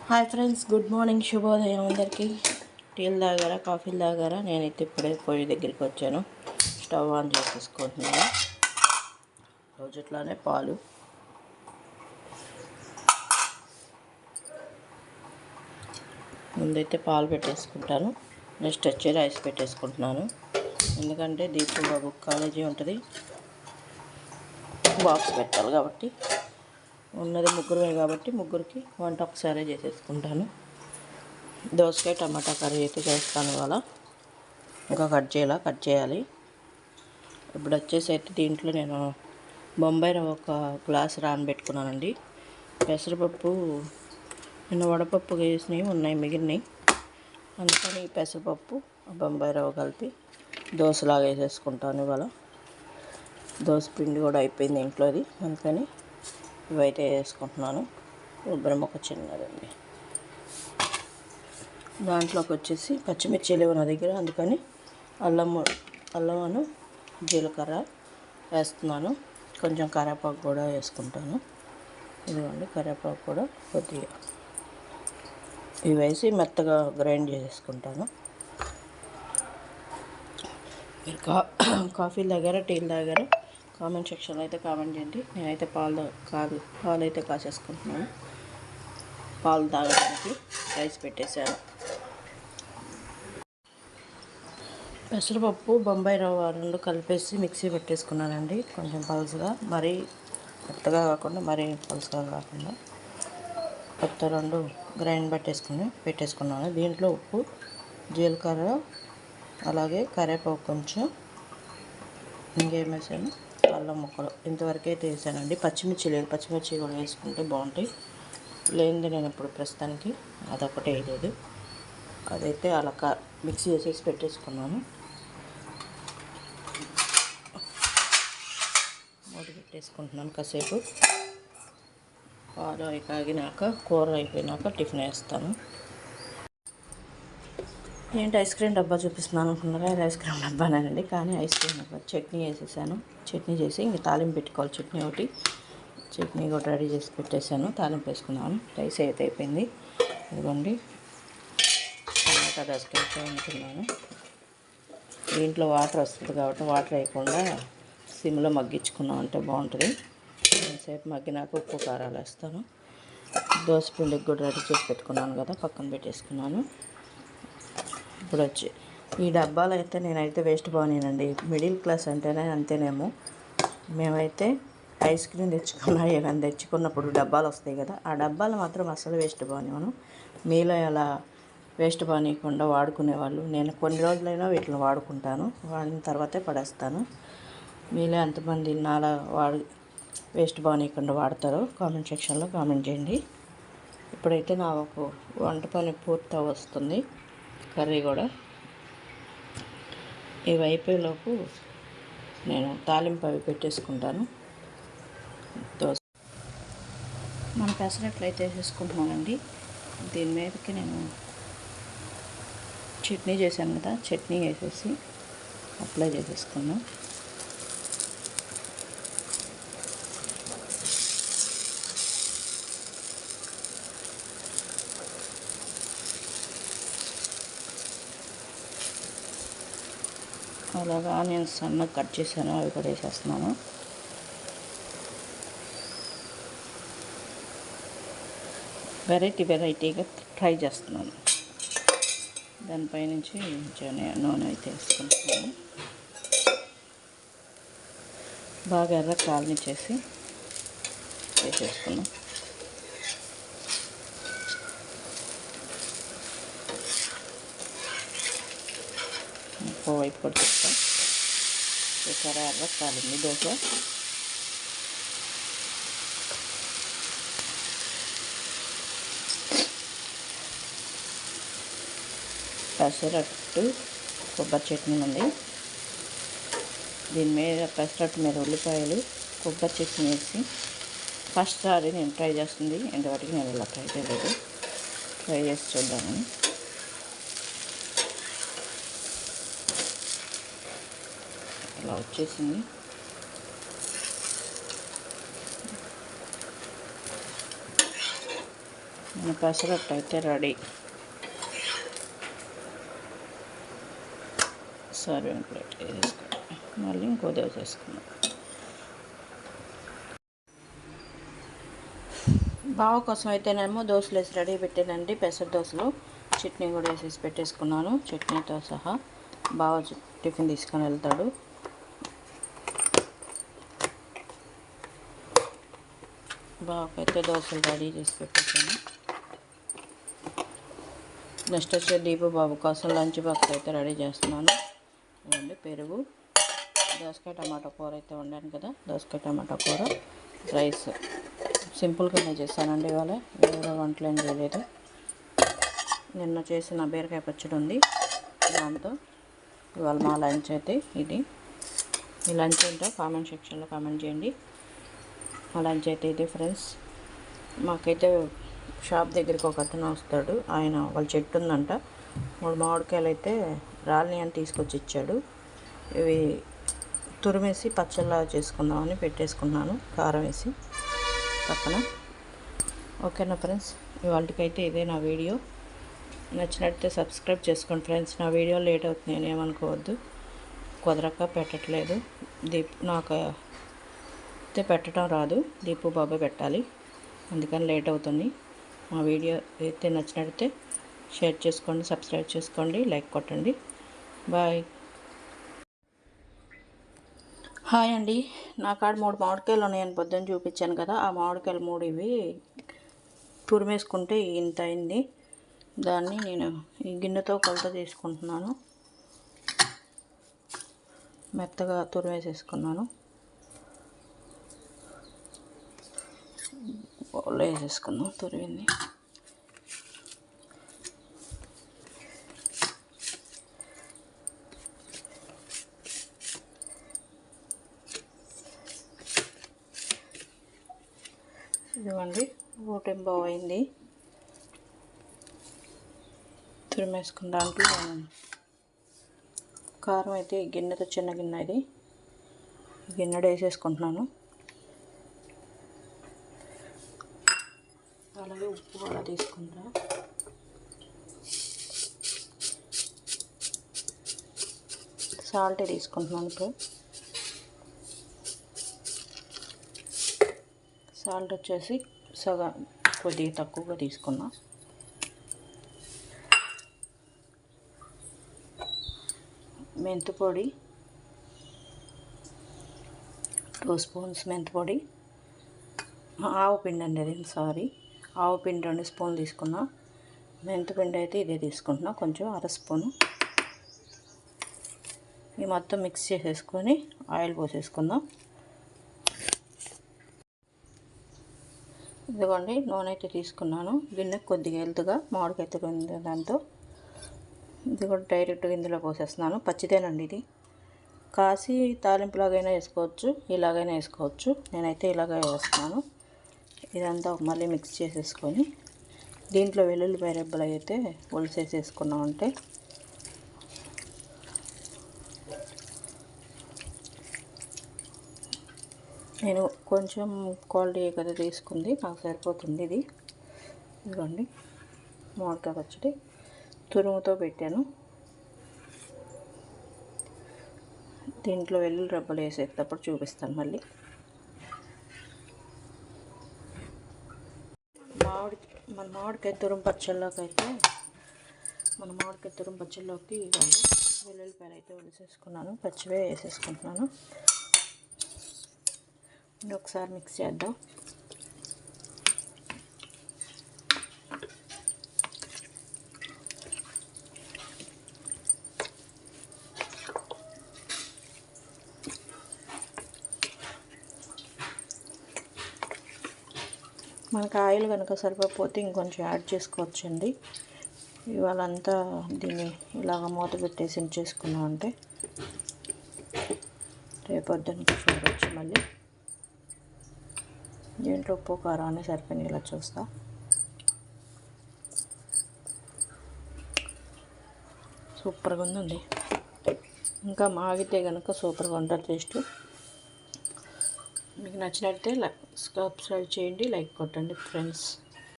Hi friends, good morning, శుభోదయం అందరికీ. టీలు తాగారా, కాఫీలు తాగారా? నేనైతే ఇప్పుడే పొయ్యి దగ్గరికి వచ్చాను. స్టవ్ ఆన్ చేసేసుకుంటున్నాను. రోజుట్లానే పాలు, ముందైతే పాలు పెట్టేసుకుంటాను. నెక్స్ట్ వచ్చి రైస్ పెట్టేసుకుంటున్నాను. ఎందుకంటే దీపు బాబు కాలేజీ ఉంటుంది, బాక్స్ పెట్టాలి కాబట్టి. ఉన్నది ముగ్గురమే కాబట్టి ముగ్గురికి వంట ఒకసారి చేసేసుకుంటాను. దోసకాయ టమాటా కర్రీ అయితే చేస్తాను ఇవాళ. ఇంకా కట్ చేయాలి. ఇప్పుడు వచ్చేసి అయితే దీంట్లో నేను బొంబాయి రవ్వ ఒక గ్లాస్ నానబెట్టుకున్నానండి. పెసరపప్పు నిన్న వడపప్పు వేసినవి ఉన్నాయి, మిగిలినవి. అందుకని పెసరపప్పు బొంబాయి రవ్వ కలిపి దోశలాగా వేసేసుకుంటాను ఇవాళ. దోశ పిండి కూడా అయిపోయింది ఇంట్లోది, అందుకని ఇవైతే వేసుకుంటున్నాను. కొబ్బరి ముక్క చిన్నదండి. దాంట్లోకి వచ్చేసి పచ్చిమిర్చి లేవు నా దగ్గర, అందుకని అల్లమును జీలకర్ర వేస్తున్నాను. కొంచెం కరివేపాకు కూడా వేసుకుంటాను. ఇదిగోండి, కరివేపాకు కూడా కొద్దిగా ఇవి వేసి మెత్తగా గ్రైండ్ చేసేసుకుంటాను. మీరు కాఫీలు తాగారా, టీలు తాగారా? కామెంట్ సెక్షన్లో అయితే కామెంట్ చేయండి. నేనైతే పాలు అయితే కాసేసుకుంటున్నాను. పాలు తాగడానికి రైస్ పెట్టేశాను. పెసరపప్పు బొంబాయి రవ్వ రెండు కలిపేసి మిక్సీ పెట్టేసుకున్నానండి. కొంచెం పలుసుగా, మరీ మెత్తగా కాకుండా మరీ పలుసుగా కాకుండా కొత్త రెండు గ్రైండ్ పెట్టేసుకున్నాను. దీంట్లో ఉప్పు, జీలకర్ర, అలాగే కరివేపాకు కొంచెం, ఇంకేం వేసాను, అల్లం ముక్కలు ఇంతవరకు అయితే వేసానండి. పచ్చిమిర్చి లేదు, పచ్చిమిర్చి కూడా వేసుకుంటే బాగుంటాయి. లేనిది నేను ఇప్పుడు ప్రస్తుతానికి అదొకటే వేయలేదు. అదైతే అలా మిక్సీ చేసేసి పెట్టేసుకున్నాను. మూత పెట్టేసుకుంటున్నాను కాసేపు. పాలు కాగినాక, కూర అయిపోయినాక టిఫిన్ వేస్తాను. ఏంటి ఐస్ క్రీమ్ డబ్బా చూపిస్తున్నాను అనుకున్నారా? ఇది ఐస్ క్రీమ్ డబ్బానేనండి, కానీ ఐస్ క్రీమ్ డబ్బా. చట్నీ వేసేసాను. చట్నీ చేసి ఇంక తాలింపు పెట్టుకోవాలి. చట్నీ కూడా రెడీ చేసి పెట్టేశాను. తాలింపు వేసుకున్నాను. రైస్ అయితే అయిపోయింది. ఇదిగోండి, టమాటా దోసకాయ ఉంటున్నాను. దీంట్లో వాటర్ వస్తుంది కాబట్టి వాటర్ వేయకుండా సిమ్లో మగ్గించుకున్నాం అంటే బాగుంటుంది. కొంతసేపు మగ్గినాక ఉప్పు కారాలు వేస్తాను. దోశ పిండికి కూడా రెడీ చేసి పెట్టుకున్నాను కదా, పక్కన పెట్టేసుకున్నాను. ఇప్పుడు వచ్చి ఈ డబ్బాలు అయితే నేనైతే వేస్ట్ బాగానేనండి. మిడిల్ క్లాస్ అంటేనే అంతేనేమో. మేమైతే ఐస్ క్రీమ్ తెచ్చుకున్నప్పుడు డబ్బాలు వస్తాయి కదా, ఆ డబ్బాలు మాత్రం అసలు వేస్ట్ బాగానేమను. మీలో ఎలా వేస్ట్ బాగానేయకుండా వాడుకునేవాళ్ళు? నేను కొన్ని రోజులైనా వీటిని వాడుకుంటాను, వాడిన తర్వాతే పడేస్తాను. మీలో ఎంతమంది నాలా వేస్ట్ బాగానేయకుండా వాడతారో కామెంట్ సెక్షన్లో కామెంట్ చేయండి. ఇప్పుడైతే నా ఒక వంట పని పూర్తి వస్తుంది. కర్రీ కూడా ఇవి అయిపోయేలోపు నేను తాలింపు అవి పెట్టేసుకుంటాను. దోశ మన పెసరట్లు అయితే వేసేసుకుంటున్నానండి. దీని మీదకి నేను చట్నీ చేశాను కదా, చట్నీ వేసేసి అప్లై చేసేసుకున్నాను. అలాగా ఆనియన్స్ సన్నగా కట్ చేశాను, అవి కూడా వేసేస్తున్నాను. వెరైటీగా ట్రై చేస్తున్నాను. దానిపై నుంచి నూనె అయితే వేసుకుంటున్నాను. బాగా ఎర్ర కాలనిచ్చేసి వేసేసుకున్నాం. వైపు కూడా చెప్తాం. చూసారా, ఎర్ర కాలింది దోశ. పెసరట్టు కొబ్బరి చట్నీ ఉంది. దీని మీద పెసరట్టు మీద ఉల్లిపాయలు, కొబ్బరి చట్నీ వేసి ఫస్ట్ సారి నేను ట్రై చేస్తుంది. ఇంతవరకు నేను ఇలా ట్రై చేయలేదు. ట్రై చేసి చూద్దామని. ఇలా వచ్చేసింది. మన పెసరట్టు అయితే రెడీ. సర్వింగ్ ప్లేట్ వేసుకోండి. మళ్ళీ ఇంకో దోశ వేసుకున్నాం. బావ కోసం అయితేనేమో దోశలు వేసి రెడీ పెట్టానండి. పెసర దోశలు చట్నీ కూడా వేసేసి పెట్టేసుకున్నాను. చట్నీతో సహా బావ టిఫిన్ తీసుకొని వెళ్తాడు. బావకైతే దోశలు రెడీ చేసి పెట్టేసాను. నెక్స్ట్ వచ్చే దీపు బాబు కోసం లంచ్ బాక్స్ అయితే రెడీ చేస్తున్నాను. ఇవ్వండి పెరుగు, దోసకాయ టమాటా కూర అయితే వండాను కదా, దోసకాయ టమాటా కూర, రైస్ సింపుల్గానే చేశానండి. ఇవాళ వేరే వంటలు ఏం చేయలేదు. నిన్న చేసిన బీరకాయ పచ్చడి ఉంది, దాంతో ఇవాళ మా లంచ్ అయితే ఇది. ఈ లంచ్ ఏంటో కామెంట్ సెక్షన్లో కామెంట్ చేయండి. మా లంచ్ అయితే ఇది ఫ్రెండ్స్. మాకైతే షాప్ దగ్గరికి ఒక అతను వస్తాడు, ఆయన వాళ్ళ చెట్టు ఉందంట, 3 మామిడికాయలు అయితే రాలిని అని తీసుకొచ్చి ఇచ్చాడు. ఇవి తురిమేసి పచ్చళ్ళ చేసుకుందామని పెట్టేసుకున్నాను, కారం వేసి పక్కన. ఓకేనా ఫ్రెండ్స్, ఇవాళకైతే ఇదే నా వీడియో. నచ్చినట్టే సబ్స్క్రైబ్ చేసుకోండి ఫ్రెండ్స్. నా వీడియో లేట్ అవుతుంది, నేనేమనుకోవద్దు, కుదరక పెట్టట్లేదు. నాకు అయితే పెట్టడం రాదు, దీపు బాబాయ్ పెట్టాలి, అందుకని లేట్ అవుతుంది. మా వీడియో అయితే నచ్చినట్టే షేర్ చేసుకోండి, సబ్స్క్రైబ్ చేసుకోండి, లైక్ కొట్టండి. బాయ్. హాయ్ అండి. నా కాడ 3 మామిడికాయలు ఉన్నాయని పొద్దున్న చూపించాను కదా, ఆ మామిడికాయలు 3 ఇవి తురిమేసుకుంటే ఇంత అయింది. దాన్ని నేను ఈ గిన్నెతో కొలత తీసుకుంటున్నాను. మెత్తగా తురిమేసేసుకున్నాను. బౌల్లో వేసేసుకుందాం తురిగింది. ఇదిగోండి, 1 బావు అయింది. తురిమేసుకున్న దాంట్లో కారం అయితే గిన్నెతో, చిన్న గిన్నె ఇది, గిన్నెడు వేసేసుకుంటున్నాను. అలాగే ఉప్పు కూడా తీసుకుంటా. సాల్ట్ తీసుకుంటున్నాను. ఇప్పుడు సాల్ట్ వచ్చేసి సగం, కొద్దిగా తక్కువగా తీసుకున్నా. మెంతిపొడి 2 స్పూన్స్ మెంతిపొడి, ఆవు పిండి అండి అది, సారీ, ఆవు పిండి 2 స్పూన్లు తీసుకున్నా. మెంతిపిండి అయితే ఇదే తీసుకుంటున్నా, కొంచెం 1/2 స్పూను. ఈ మొత్తం మిక్స్ చేసేసుకొని ఆయిల్ పోసేసుకుందాం. ఇదిగోండి, నూనె అయితే తీసుకున్నాను. గిన్నెకి కొద్దిగా ఎల్తుగా మామిడికాయ తురిమిన దాంతో ఇది కూడా డైరెక్ట్గా ఇందులో పోసేస్తున్నాను. పచ్చిదేనండి ఇది, కాసి తాలింపులాగైనా వేసుకోవచ్చు, ఇలాగైనా వేసుకోవచ్చు. నేనైతే ఇలాగే వేస్తున్నాను. ఇదంతా మళ్ళీ మిక్స్ చేసేసుకొని దీంట్లో వెల్లుల్లిపాయ రెబ్బలు అయితే ఒలిసేసేసుకున్నామంటే నేను కొంచెం క్వాలిటీ కదా తీసుకుంది, నాకు సరిపోతుంది ఇది. ఇదిగోండి మామిడికాయ పచ్చడి తురుముతో పెట్టాను. దీంట్లో వెల్లుల్లి రెబ్బలు వేసేటప్పుడు చూపిస్తాను మళ్ళీ. మన మామిడికాయ తురుము పచ్చళ్ళలోకి ఇవ్వాలి. వెల్లుల్లిపాయలు అయితే వేసేసుకున్నాను, పచ్చివే వేసేసుకుంటున్నాను. ఒకసారి మిక్స్ చేద్దాం. మనకు ఆయిల్ కనుక సరిపోతే ఇంకొంచెం యాడ్ చేసుకోవచ్చండి. ఇవాళ అంతా దీన్ని ఇలాగ మూత పెట్టేసి చేసుకున్నామంటే రేపొద్దునకి చూడవచ్చు. మళ్ళీ దీంట్లో ఉప్పు కారం అన్నీ సరిపోయినాయి, ఇలా చూస్తా. సూపర్గా ఉందండి. ఇంకా మాగితే కనుక సూపర్గా ఉంటుంది టేస్ట్. మీకు నచ్చినట్టే సబ్స్క్రైబ్ చేయండి, లైక్ కొట్టండి ఫ్రెండ్స్.